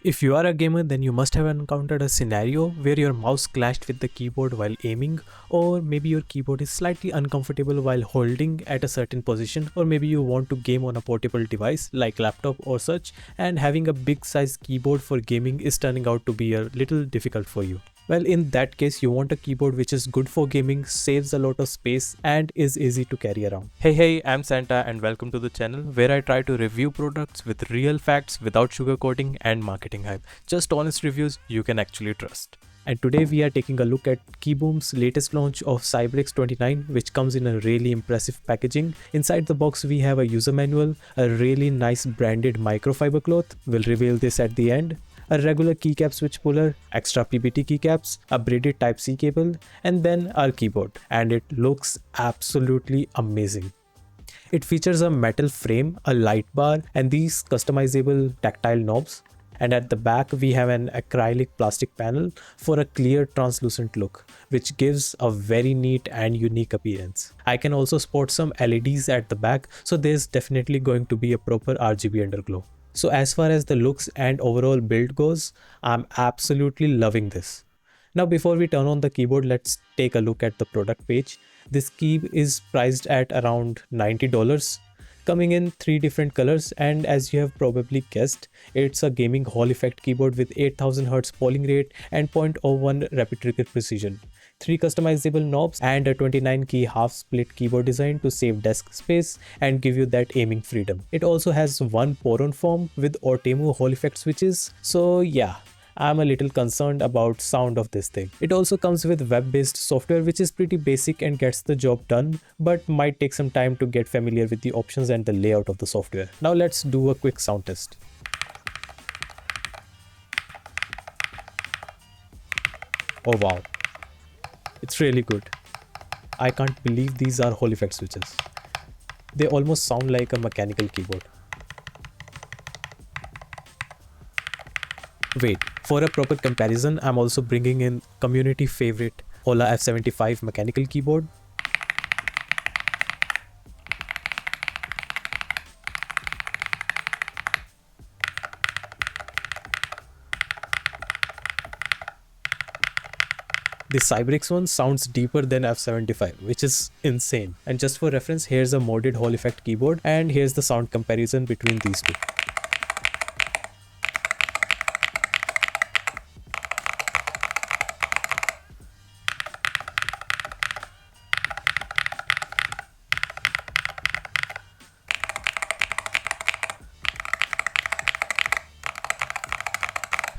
If you are a gamer, then you must have encountered a scenario where your mouse clashed with the keyboard while aiming, or maybe your keyboard is slightly uncomfortable while holding at a certain position, or maybe you want to game on a portable device like laptop or such, and having a big size keyboard for gaming is turning out to be a little difficult for you. Well, in that case, you want a keyboard which is good for gaming, saves a lot of space, and is easy to carry around. Hey, I'm Santa and welcome to the channel where I try to review products with real facts without sugarcoating and marketing hype. Just honest reviews you can actually trust. And today we are taking a look at KiiBoom's latest launch of Cybrix29, which comes in a really impressive packaging. Inside the box we have a user manual, a really nice branded microfiber cloth, we'll reveal this at the end, a regular keycap switch puller, extra PBT keycaps, a braided Type-C cable, and then our keyboard. And it looks absolutely amazing. It features a metal frame, a light bar, and these customizable tactile knobs. And at the back we have an acrylic plastic panel for a clear translucent look, which gives a very neat and unique appearance. I can also spot some LEDs at the back, so there's definitely going to be a proper RGB underglow. So as far as the looks and overall build goes, I'm absolutely loving this. Now before we turn on the keyboard, let's take a look at the product page. This key is priced at around $90, coming in 3 different colors, and as you have probably guessed, it's a gaming Hall effect keyboard with 8000Hz polling rate and 0.01 rapid trigger precision. 3 customizable knobs and a 29 key half split keyboard design to save desk space and give you that aiming freedom. It also has 1 Poron form with Ortemu Hall effect switches, so yeah, I'm a little concerned about sound of this thing. It also comes with web-based software which is pretty basic and gets the job done, but might take some time to get familiar with the options and the layout of the software. Now let's do a quick sound test. Oh wow, it's really good. I can't believe these are Hall effect switches. They almost sound like a mechanical keyboard. Wait, for a proper comparison, I'm also bringing in community favorite Ola F75 mechanical keyboard. The Cybrix one sounds deeper than F75, which is insane. And just for reference, here's a modded Hall effect keyboard, and here's the sound comparison between these two.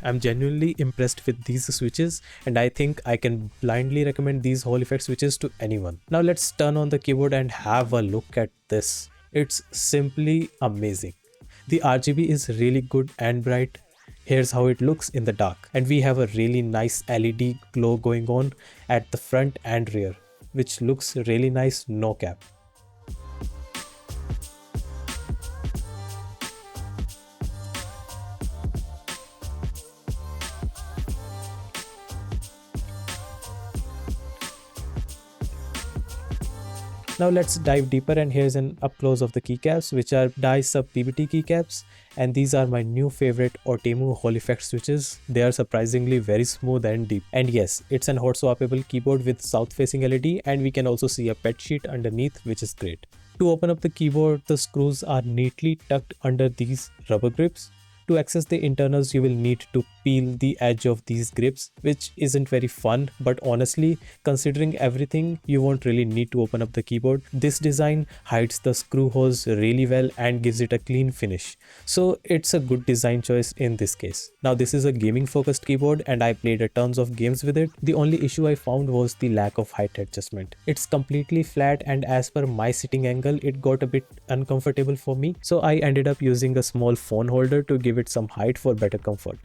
I'm genuinely impressed with these switches, and I think I can blindly recommend these Hall effect switches to anyone. Now let's turn on the keyboard and have a look at this. It's simply amazing. The RGB is really good and bright. Here's how it looks in the dark, and we have a really nice LED glow going on at the front and rear, which looks really nice, no cap. Now let's dive deeper, and here's an up close of the keycaps, which are die sub PBT keycaps, and these are my new favorite Ortemu Hall effect switches. They are surprisingly very smooth and deep. And yes, it's an hot swappable keyboard with south facing LED, and we can also see a pet sheet underneath, which is great. To open up the keyboard, the screws are neatly tucked under these rubber grips. To access the internals, you will need to peel the edge of these grips, which isn't very fun, but honestly, considering everything, you won't really need to open up the keyboard. This design hides the screw holes really well and gives it a clean finish, so it's a good design choice in this case. Now this is a gaming focused keyboard, and I played a tons of games with it. The only issue I found was the lack of height adjustment. It's completely flat, and as per my sitting angle, it got a bit uncomfortable for me, so I ended up using a small phone holder to give it some height for better comfort.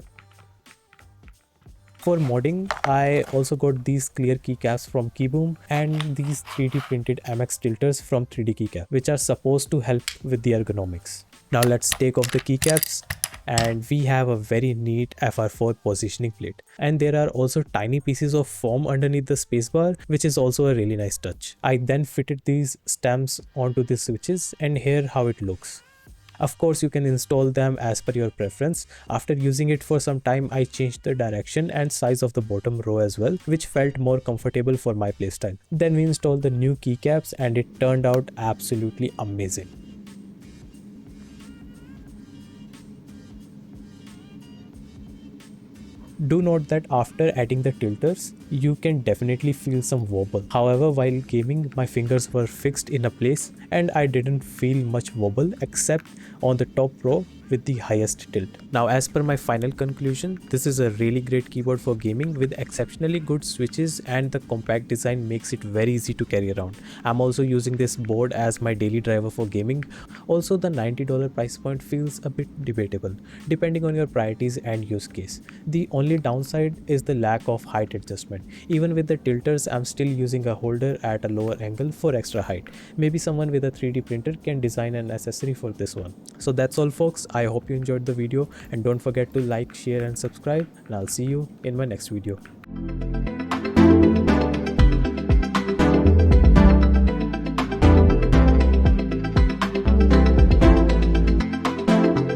For modding, I also got these clear keycaps from KiiBoom and these 3D printed MX tilters from 3D Keycap, which are supposed to help with the ergonomics. Now let's take off the keycaps, and we have a very neat FR4 positioning plate, and there are also tiny pieces of foam underneath the spacebar, which is also a really nice touch. I then fitted these stamps onto the switches, and here how it looks. Of course, you can install them as per your preference. After using it for some time, I changed the direction and size of the bottom row as well, which felt more comfortable for my playstyle. Then we installed the new keycaps and it turned out absolutely amazing. Do note that after adding the tilters, you can definitely feel some wobble. However, while gaming, my fingers were fixed in a place and I didn't feel much wobble except on the top row with the highest tilt. Now, as per my final conclusion, this is a really great keyboard for gaming with exceptionally good switches, and the compact design makes it very easy to carry around. I'm also using this board as my daily driver for gaming. Also, the $90 price point feels a bit debatable depending on your priorities and use case. The only downside is the lack of height adjustment. Even with the tilters, I'm still using a holder at a lower angle for extra height. Maybe someone with a 3D printer can design an accessory for this one. So that's all, folks. I hope you enjoyed the video, and don't forget to like, share and subscribe, and I'll see you in my next video.